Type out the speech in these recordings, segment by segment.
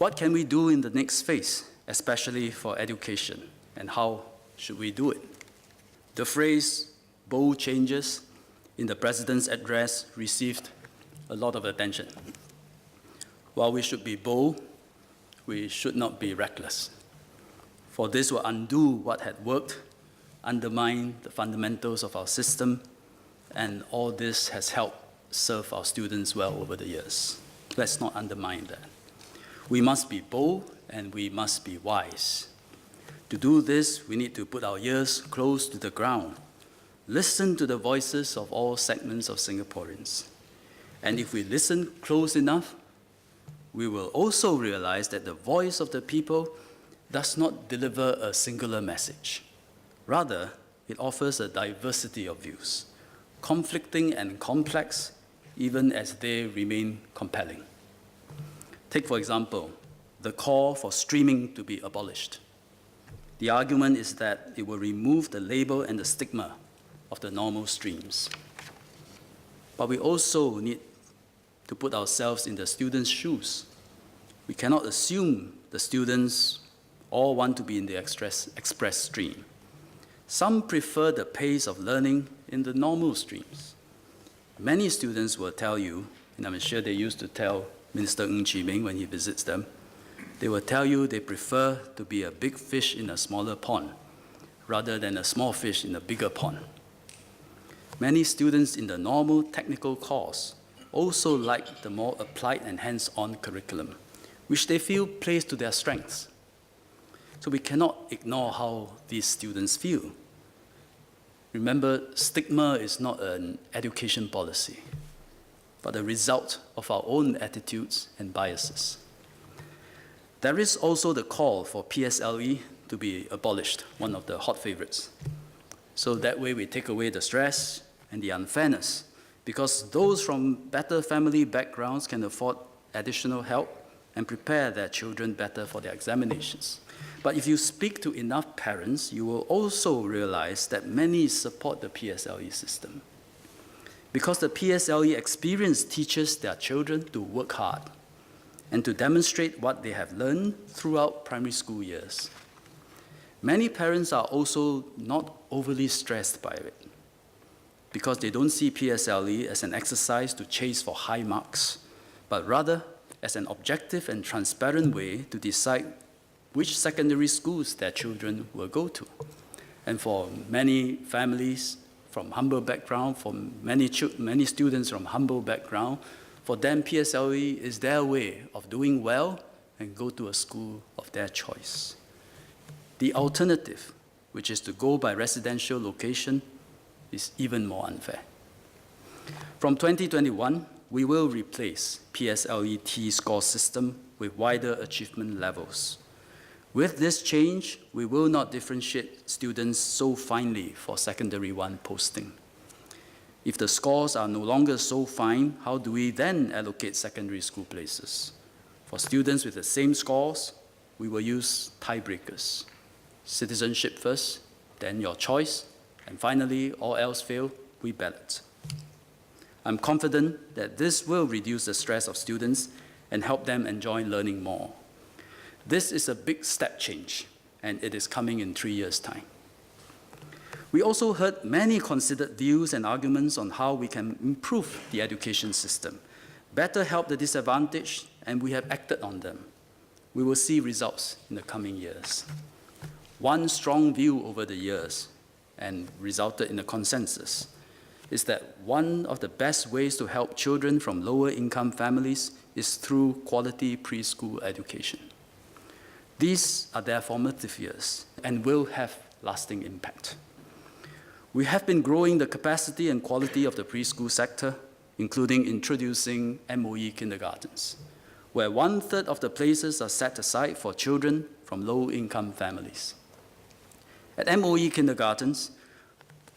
What can we do in the next phase, especially for education, and how should we do it? The phrase, bold changes, in the President's address received a lot of attention. While we should be bold, we should not be reckless, for this will undo what had worked, undermine the fundamentals of our system, and all this has helped serve our students well over the years. Let's not undermine that. We must be bold and we must be wise. To do this, we need to put our ears close to the ground, listen to the voices of all segments of Singaporeans. And if we listen close enough, we will also realize that the voice of the people does not deliver a singular message. Rather, it offers a diversity of views, conflicting and complex, even as they remain compelling. Take, for example, the call for streaming to be abolished. The argument is that it will remove the label and the stigma of the normal streams. But we also need to put ourselves in the students' shoes. We cannot assume the students all want to be in the express stream. Some prefer the pace of learning in the normal streams. Many students will tell you, and I'm sure they used to tell Minister Ng Chee Meng when he visits them, they will tell you they prefer to be a big fish in a smaller pond rather than a small fish in a bigger pond. Many students in the normal technical course also like the more applied and hands-on curriculum, which they feel plays to their strengths. So we cannot ignore how these students feel. Remember, stigma is not an education policy, but a result of our own attitudes and biases. There is also the call for PSLE to be abolished, one of the hot favorites. So that way we take away the stress and the unfairness, because those from better family backgrounds can afford additional help and prepare their children better for their examinations. But if you speak to enough parents, you will also realize that many support the PSLE system, because the PSLE experience teaches their children to work hard and to demonstrate what they have learned throughout primary school years. Many parents are also not overly stressed by it, because they don't see PSLE as an exercise to chase for high marks, but rather as an objective and transparent way to decide which secondary schools their children will go to. And for many families from humble background, for many students from humble background, for them PSLE is their way of doing well and go to a school of their choice. The alternative, which is to go by residential location, is even more unfair. From 2021, we will replace PSLE T-score system with wider achievement levels. With this change, we will not differentiate students so finely for secondary 1 posting. If the scores are no longer so fine, how do we then allocate secondary school places? For students with the same scores, we will use tiebreakers. Citizenship first, then your choice, and finally, all else fail, we ballot. I'm confident that this will reduce the stress of students and help them enjoy learning more. This is a big step change, and it is coming in 3 years' time. We also heard many considered views and arguments on how we can improve the education system, better help the disadvantaged, and we have acted on them. We will see results in the coming years. One strong view over the years, and resulted in a consensus, is that one of the best ways to help children from lower income families is through quality preschool education. These are their formative years and will have lasting impact. We have been growing the capacity and quality of the preschool sector, including introducing MOE Kindergartens, where 1/3 of the places are set aside for children from low-income families. At MOE Kindergartens,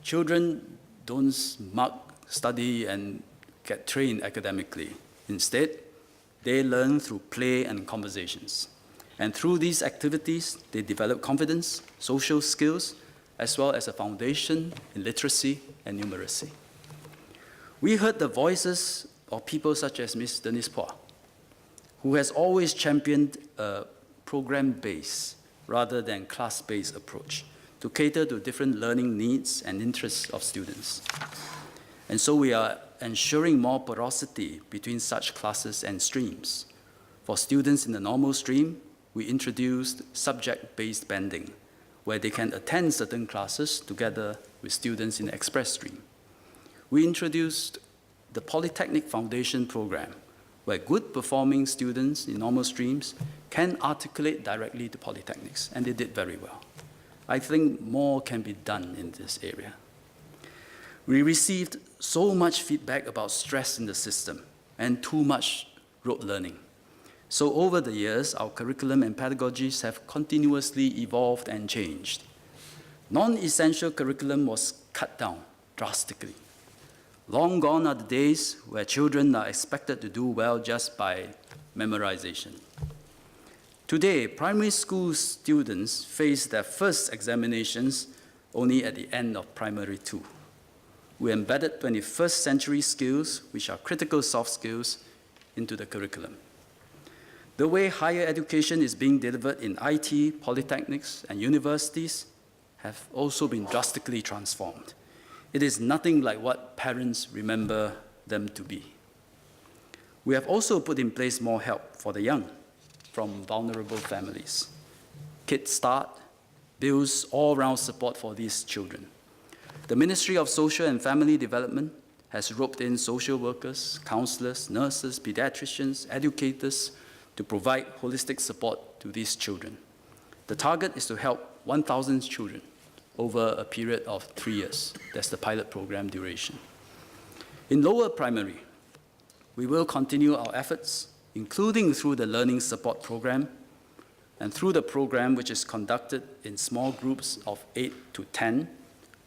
children don't mark, study, and get trained academically. Instead, they learn through play and conversations. And through these activities, they develop confidence, social skills, as well as a foundation in literacy and numeracy. We heard the voices of people such as Ms. Denise Phua, who has always championed a program-based rather than class-based approach to cater to different learning needs and interests of students. And so we are ensuring more porosity between such classes and streams. For students in the normal stream, we introduced subject-based banding, where they can attend certain classes together with students in the express stream. We introduced the Polytechnic Foundation program, where good performing students in normal streams can articulate directly to polytechnics, and they did very well. I think more can be done in this area. We received so much feedback about stress in the system and too much rote learning. So over the years, our curriculum and pedagogies have continuously evolved and changed. Non-essential curriculum was cut down drastically. Long gone are the days where children are expected to do well just by memorization. Today, primary school students face their first examinations only at the end of primary 2. We embedded 21st century skills, which are critical soft skills, into the curriculum. The way higher education is being delivered in IT, polytechnics, and universities have also been drastically transformed. It is nothing like what parents remember them to be. We have also put in place more help for the young from vulnerable families. Kids Start builds all-round support for these children. The Ministry of Social and Family Development has roped in social workers, counselors, nurses, pediatricians, educators to provide holistic support to these children. The target is to help 1,000 children over a period of 3 years. That's the pilot program duration. In lower primary, we will continue our efforts, including through the Learning Support Program and through the program which is conducted in small groups of 8 to 10,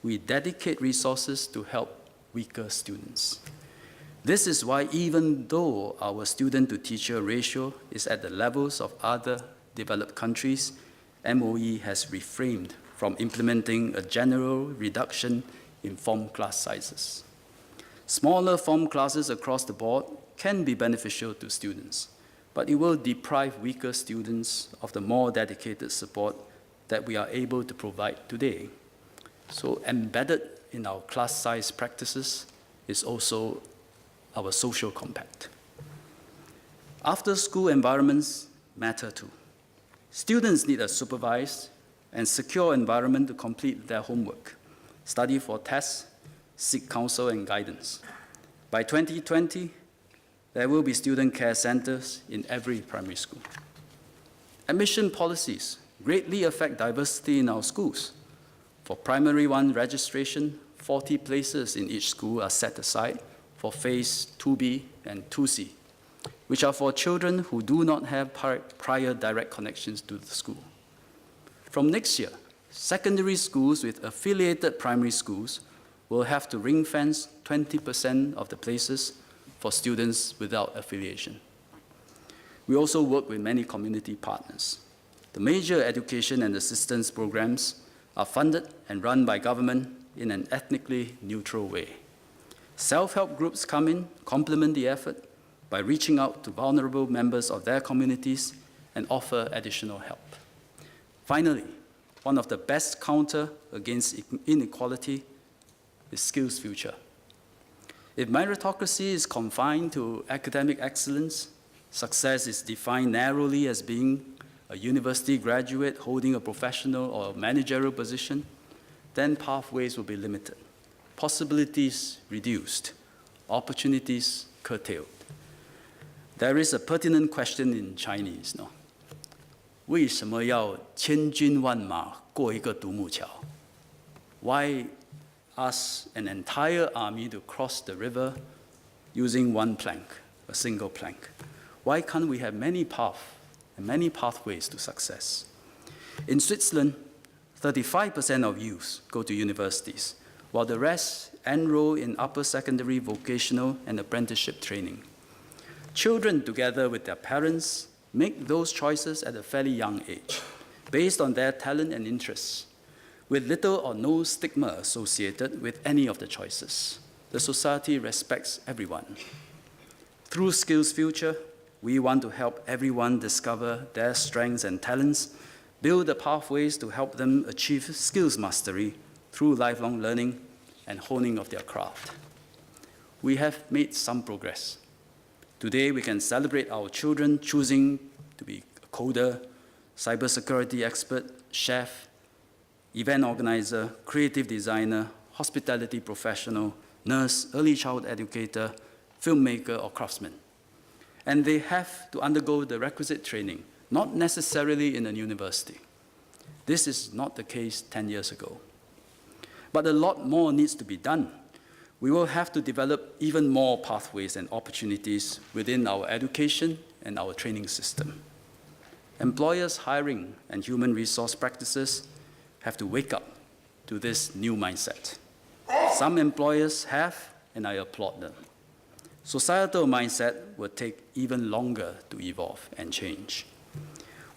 we dedicate resources to help weaker students. This is why even though our student-to-teacher ratio is at the levels of other developed countries, MOE has refrained from implementing a general reduction in form class sizes. Smaller form classes across the board can be beneficial to students, but it will deprive weaker students of the more dedicated support that we are able to provide today. So embedded in our class size practices is also our social compact. After-school environments matter too. Students need a supervised and secure environment to complete their homework, study for tests, seek counsel and guidance. By 2020, there will be student care centers in every primary school. Admission policies greatly affect diversity in our schools. For primary 1 registration, 40 places in each school are set aside for phase 2B and 2C, which are for children who do not have prior direct connections to the school. From next year, secondary schools with affiliated primary schools will have to ring-fence 20% of the places for students without affiliation. We also work with many community partners. The major education and assistance programs are funded and run by government in an ethnically neutral way. Self-help groups come in, complement the effort by reaching out to vulnerable members of their communities and offer additional help. Finally, one of the best counter against inequality is skills future. If meritocracy is confined to academic excellence, success is defined narrowly as being a university graduate holding a professional or managerial position, then pathways will be limited, possibilities reduced, opportunities curtailed. There is a pertinent question in Chinese, no? 为什么要千军万马过一个独木桥? Why ask an entire army to cross the river using one plank, a single plank? Why can't we have many paths and many pathways to success? In Switzerland, 35% of youth go to universities, while the rest enroll in upper secondary vocational and apprenticeship training. Children, together with their parents, make those choices at a fairly young age, based on their talent and interests, with little or no stigma associated with any of the choices. The society respects everyone. Through Skills Future, we want to help everyone discover their strengths and talents, build the pathways to help them achieve skills mastery through lifelong learning and honing of their craft. We have made some progress. Today, we can celebrate our children choosing to be a coder, cybersecurity expert, chef, event organizer, creative designer, hospitality professional, nurse, early child educator, filmmaker, or craftsman. And they have to undergo the requisite training, not necessarily in a university. This is not the case 10 years ago. But a lot more needs to be done. We will have to develop even more pathways and opportunities within our education and our training system. Employers' hiring and human resource practices have to wake up to this new mindset. Some employers have, and I applaud them. Societal mindset will take even longer to evolve and change.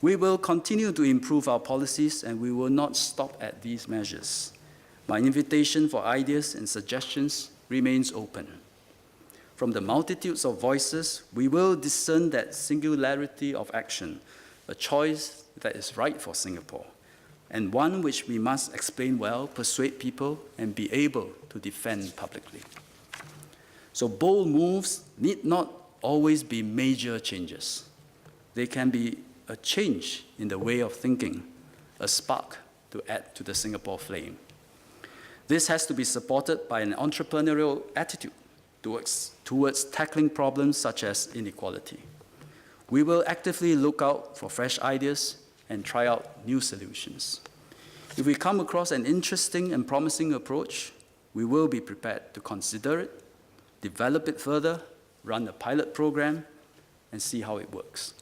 We will continue to improve our policies, and we will not stop at these measures. My invitation for ideas and suggestions remains open. From the multitudes of voices, we will discern that singularity of action, a choice that is right for Singapore, and one which we must explain well, persuade people, and be able to defend publicly. So bold moves need not always be major changes. They can be a change in the way of thinking, a spark to add to the Singapore flame. This has to be supported by an entrepreneurial attitude towards tackling problems such as inequality. We will actively look out for fresh ideas and try out new solutions. If we come across an interesting and promising approach, we will be prepared to consider it, develop it further, run a pilot program, and see how it works.